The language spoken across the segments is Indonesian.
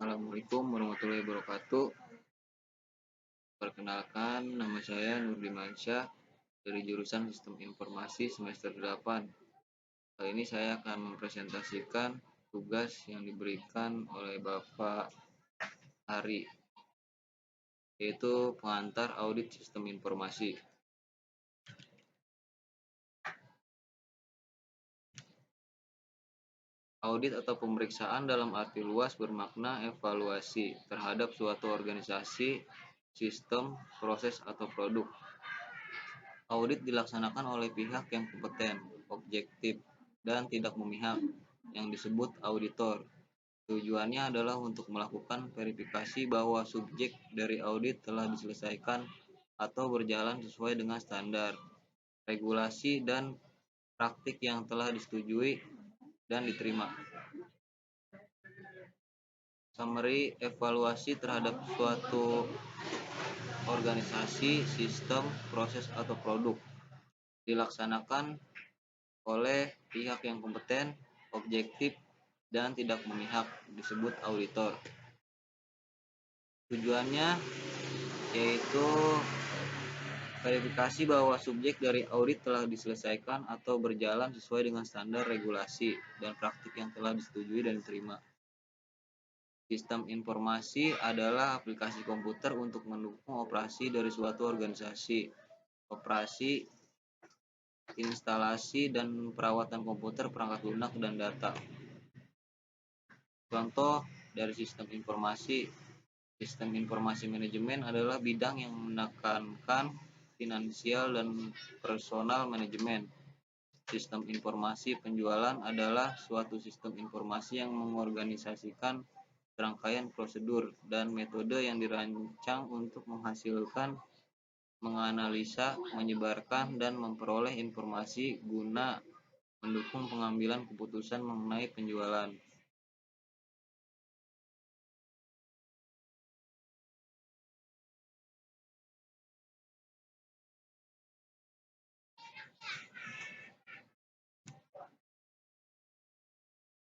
Assalamualaikum warahmatullahi wabarakatuh. Perkenalkan, nama saya Nur Dimansyah dari jurusan Sistem Informasi semester 8. Kali ini saya akan mempresentasikan tugas yang diberikan oleh Bapak Ari, yaitu pengantar audit sistem informasi. Audit atau pemeriksaan dalam arti luas bermakna evaluasi terhadap suatu organisasi, sistem, proses, atau produk. Audit dilaksanakan oleh pihak yang kompeten, objektif, dan tidak memihak, yang disebut auditor. Tujuannya adalah untuk melakukan verifikasi bahwa subjek dari audit telah diselesaikan atau berjalan sesuai dengan standar, regulasi, dan praktik yang telah disetujui dan diterima. Summary evaluasi terhadap suatu organisasi, sistem, proses, atau produk dilaksanakan oleh pihak yang kompeten, objektif, dan tidak memihak, disebut auditor. Tujuannya yaitu verifikasi bahwa subjek dari audit telah diselesaikan atau berjalan sesuai dengan standar, regulasi, dan praktik yang telah disetujui dan diterima. Sistem informasi adalah aplikasi komputer untuk mendukung operasi dari suatu organisasi. Operasi, instalasi, dan perawatan komputer, perangkat lunak, dan data. Contoh dari sistem informasi. Sistem informasi manajemen adalah bidang yang menekankan finansial dan personal manajemen. Sistem informasi penjualan adalah suatu sistem informasi yang mengorganisasikan serangkaian prosedur dan metode yang dirancang untuk menghasilkan, menganalisa, menyebarkan, dan memperoleh informasi guna mendukung pengambilan keputusan mengenai penjualan.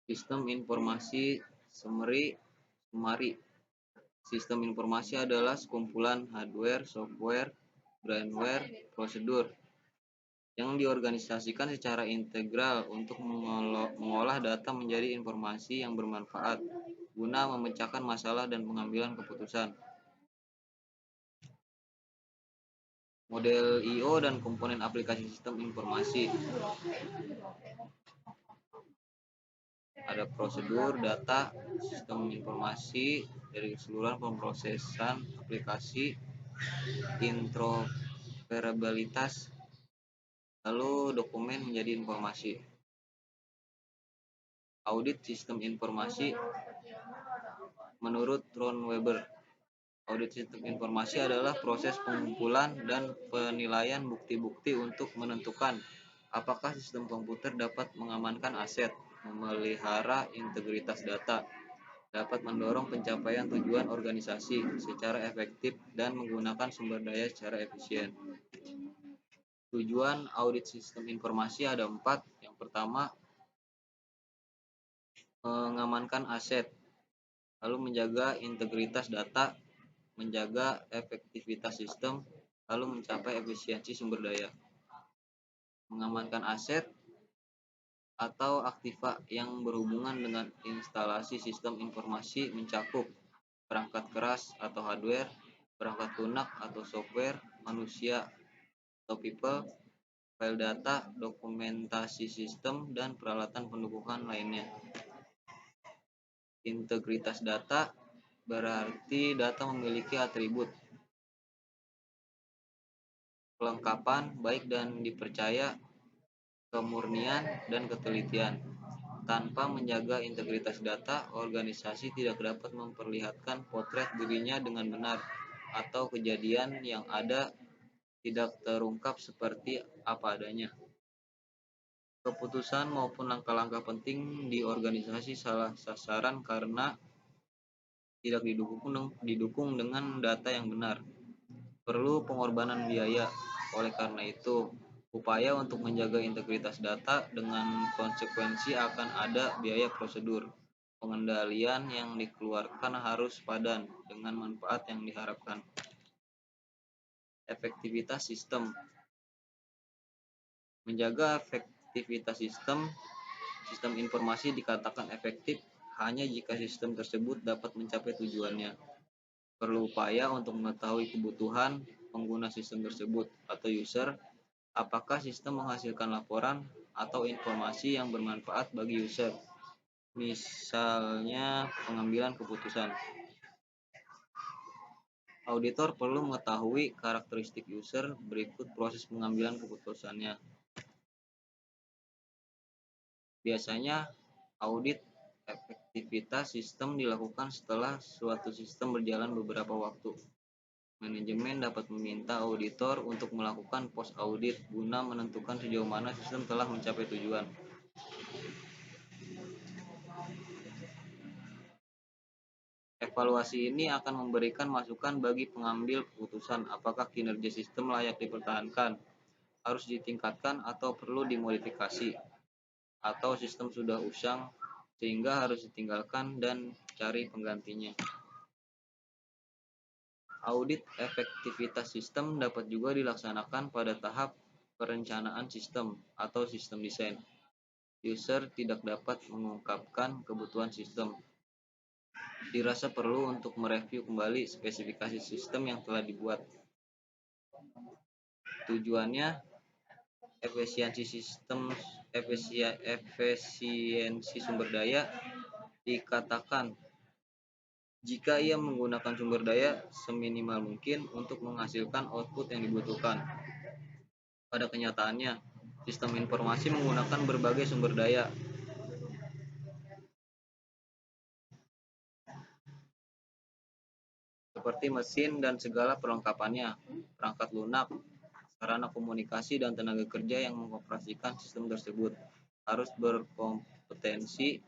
Sistem informasi summary. Sistem informasi adalah sekumpulan hardware, software, brainware, prosedur yang diorganisasikan secara integral untuk mengolah data menjadi informasi yang bermanfaat guna memecahkan masalah dan pengambilan keputusan. Model I/O dan komponen aplikasi sistem informasi. Ada prosedur, data, sistem informasi dari keseluruhan pemrosesan aplikasi, interoperabilitas, lalu dokumen menjadi informasi. Audit sistem informasi menurut Ron Weber. Audit sistem informasi adalah proses pengumpulan dan penilaian bukti-bukti untuk menentukan apakah sistem komputer dapat mengamankan aset, memelihara integritas data, dapat mendorong pencapaian tujuan organisasi secara efektif, dan menggunakan sumber daya secara efisien. Tujuan audit sistem informasi ada 4. Yang pertama, mengamankan aset, lalu menjaga integritas data, menjaga efektivitas sistem, lalu mencapai efisiensi sumber daya. Mengamankan aset atau aktiva yang berhubungan dengan instalasi sistem informasi mencakup perangkat keras atau hardware, perangkat lunak atau software, manusia atau people, file data, dokumentasi sistem, dan peralatan pendukung lainnya. Integritas data berarti data memiliki atribut kelengkapan, baik dan dipercaya, kemurnian, dan ketelitian. Tanpa menjaga integritas data, organisasi tidak dapat memperlihatkan potret dirinya dengan benar, atau kejadian yang ada tidak terungkap seperti apa adanya. Keputusan maupun langkah-langkah penting di organisasi salah sasaran karena tidak didukung dengan data yang benar. Perlu pengorbanan biaya. Oleh karena itu, upaya untuk menjaga integritas data dengan konsekuensi akan ada biaya prosedur, pengendalian yang dikeluarkan harus padan dengan manfaat yang diharapkan. Efektivitas sistem. Menjaga efektivitas sistem informasi dikatakan efektif hanya jika sistem tersebut dapat mencapai tujuannya. Perlu upaya untuk mengetahui kebutuhan pengguna sistem tersebut atau user, apakah sistem menghasilkan laporan atau informasi yang bermanfaat bagi user, misalnya pengambilan keputusan. Auditor perlu mengetahui karakteristik user berikut proses pengambilan keputusannya. Biasanya, audit efektivitas sistem dilakukan setelah suatu sistem berjalan beberapa waktu. Manajemen dapat meminta auditor untuk melakukan post audit guna menentukan sejauh mana sistem telah mencapai tujuan. Evaluasi ini akan memberikan masukan bagi pengambil keputusan apakah kinerja sistem layak dipertahankan, harus ditingkatkan atau perlu dimodifikasi, atau sistem sudah usang sehingga harus ditinggalkan dan cari penggantinya. Audit efektivitas sistem dapat juga dilaksanakan pada tahap perencanaan sistem atau sistem desain. User tidak dapat mengungkapkan kebutuhan sistem. Dirasa perlu untuk mereview kembali spesifikasi sistem yang telah dibuat. Tujuannya efisiensi sumber daya dikatakan jika ia menggunakan sumber daya seminimal mungkin untuk menghasilkan output yang dibutuhkan. Pada kenyataannya, sistem informasi menggunakan berbagai sumber daya, seperti mesin dan segala perlengkapannya, perangkat lunak, sarana komunikasi, dan tenaga kerja yang mengoperasikan sistem tersebut harus berkompetensi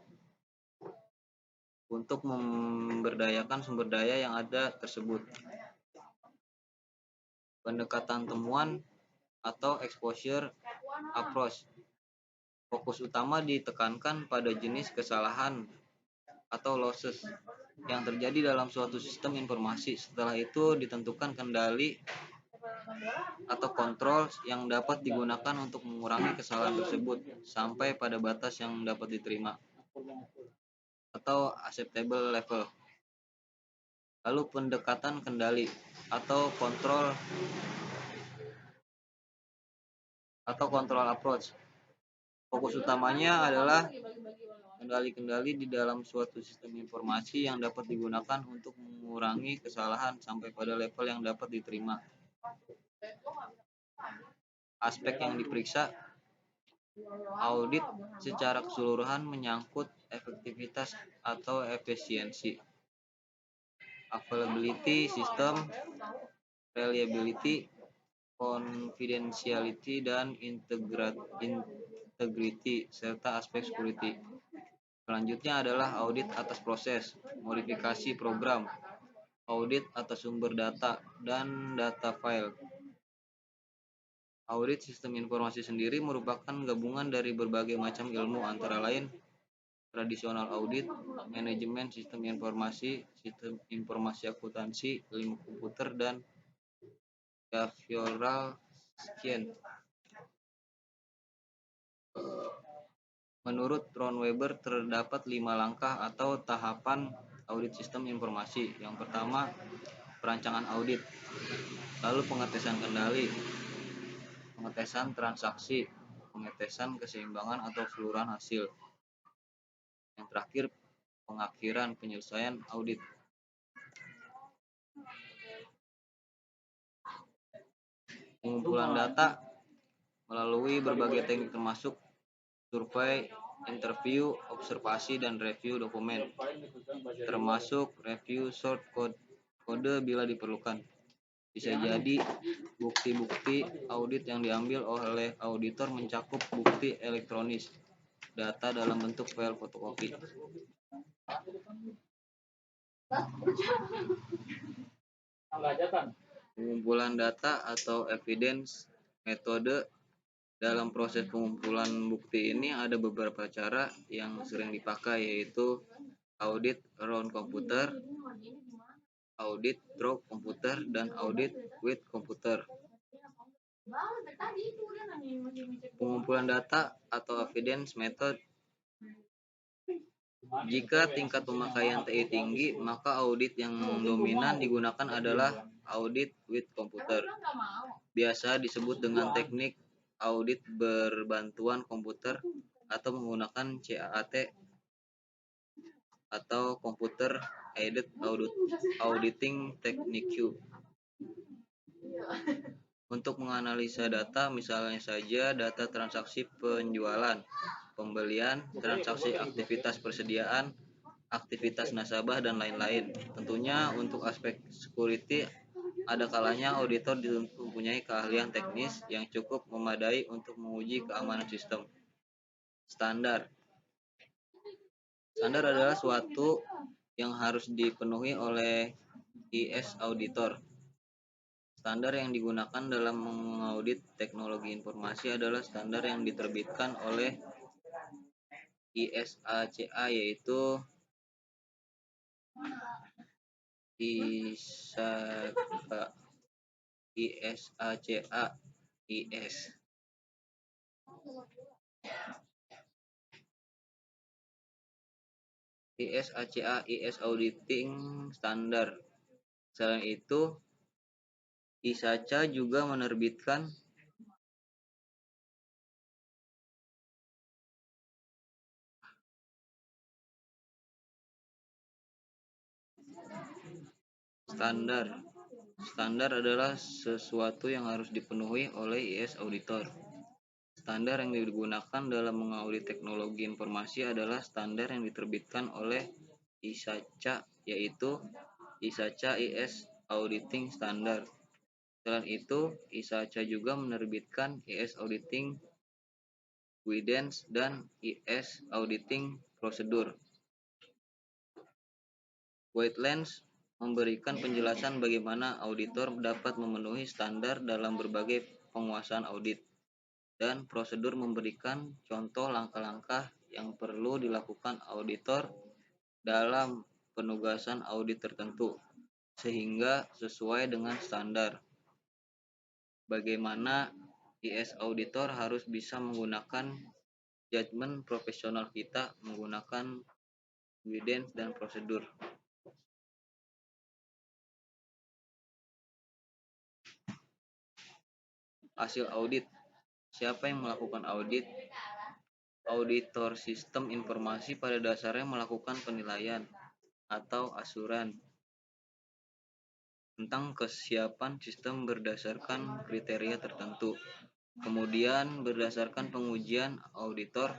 untuk memberdayakan sumber daya yang ada tersebut. Pendekatan temuan atau exposure approach. Fokus utama ditekankan pada jenis kesalahan atau losses yang terjadi dalam suatu sistem informasi. Setelah itu ditentukan kendali atau kontrol yang dapat digunakan untuk mengurangi kesalahan tersebut sampai pada batas yang dapat diterima atau acceptable level. Lalu pendekatan kendali atau kontrol approach. Fokus utamanya adalah kendali-kendali di dalam suatu sistem informasi yang dapat digunakan untuk mengurangi kesalahan sampai pada level yang dapat diterima. Aspek yang diperiksa. Audit secara keseluruhan menyangkut efektivitas atau efisiensi, availability sistem, reliability, confidentiality, dan integrity, serta aspek security. Selanjutnya adalah audit atas proses, modifikasi program, audit atas sumber data, dan data file. Audit sistem informasi sendiri merupakan gabungan dari berbagai macam ilmu, antara lain tradisional audit, manajemen sistem informasi akuntansi, ilmu komputer, dan behavioral science. Menurut Ron Weber, terdapat 5 langkah atau tahapan audit sistem informasi. Yang pertama, perancangan audit, lalu pengetesan kendali, pengetesan transaksi, pengetesan keseimbangan atau keseluruhan hasil. Yang terakhir, pengakhiran penyelesaian audit. Pengumpulan data melalui berbagai teknik termasuk survei, interview, observasi, dan review dokumen, termasuk review short kode bila diperlukan. Bisa jadi bukti-bukti audit yang diambil oleh auditor mencakup bukti elektronis, data dalam bentuk file fotokopi. Pengumpulan data atau evidence metode. Dalam proses pengumpulan bukti ini ada beberapa cara yang sering dipakai, yaitu audit around computer, audit through computer, dan audit with computer. Pengumpulan data atau evidence method. Jika tingkat pemakaian TI tinggi, maka audit yang dominan digunakan adalah audit with computer. Biasa disebut dengan teknik audit berbantuan komputer atau menggunakan CAAT atau Computer Aided Auditing Technique. Untuk menganalisa data, misalnya saja data transaksi penjualan, pembelian, transaksi aktivitas persediaan, aktivitas nasabah, dan lain-lain. Tentunya untuk aspek security, ada kalanya auditor mempunyai keahlian teknis yang cukup memadai untuk menguji keamanan sistem. Standar. Standar adalah suatu yang harus dipenuhi oleh IS auditor. Standar yang digunakan dalam mengaudit teknologi informasi adalah standar yang diterbitkan oleh ISACA, yaitu ISACA, IS. ISACA, IS Auditing Standard. Selain itu, ISACA juga menerbitkan standar. Standar adalah sesuatu yang harus dipenuhi oleh IS auditor. Standar yang digunakan dalam mengaudit teknologi informasi adalah standar yang diterbitkan oleh ISACA, yaitu ISACA IS Auditing Standard. Selain itu, ISACA juga menerbitkan IS Auditing Guidance dan IS Auditing Procedure. Guidelines memberikan penjelasan bagaimana auditor dapat memenuhi standar dalam berbagai penguasaan audit, dan prosedur memberikan contoh langkah-langkah yang perlu dilakukan auditor dalam penugasan audit tertentu, sehingga sesuai dengan standar. Bagaimana IS auditor harus bisa menggunakan judgement profesional kita menggunakan guidance dan prosedur. Hasil audit. Siapa yang melakukan audit? Auditor sistem informasi pada dasarnya melakukan penilaian atau asuran tentang kesiapan sistem berdasarkan kriteria tertentu. Kemudian berdasarkan pengujian, auditor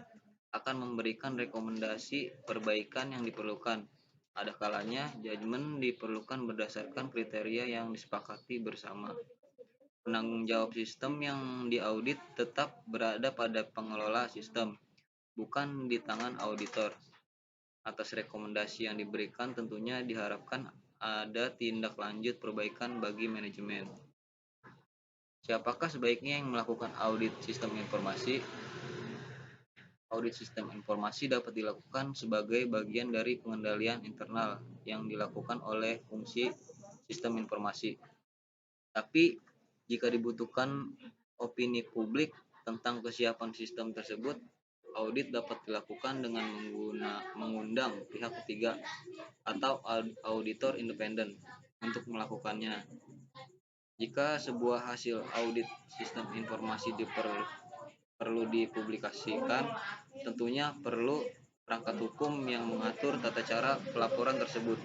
akan memberikan rekomendasi perbaikan yang diperlukan. Ada kalanya judgement diperlukan berdasarkan kriteria yang disepakati bersama. Penanggung jawab sistem yang diaudit tetap berada pada pengelola sistem, bukan di tangan auditor. Atas rekomendasi yang diberikan tentunya diharapkan ada tindak lanjut perbaikan bagi manajemen. Siapakah sebaiknya yang melakukan audit sistem informasi? Audit sistem informasi dapat dilakukan sebagai bagian dari pengendalian internal yang dilakukan oleh fungsi sistem informasi. Tapi jika dibutuhkan opini publik tentang kesiapan sistem tersebut, audit dapat dilakukan dengan mengundang pihak ketiga atau auditor independen untuk melakukannya. Jika sebuah hasil audit sistem informasi perlu dipublikasikan, tentunya perlu perangkat hukum yang mengatur tata cara pelaporan tersebut.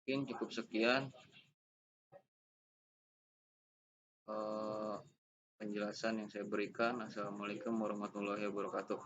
Mungkin cukup sekian penjelasan yang saya berikan. Assalamualaikum warahmatullahi wabarakatuh.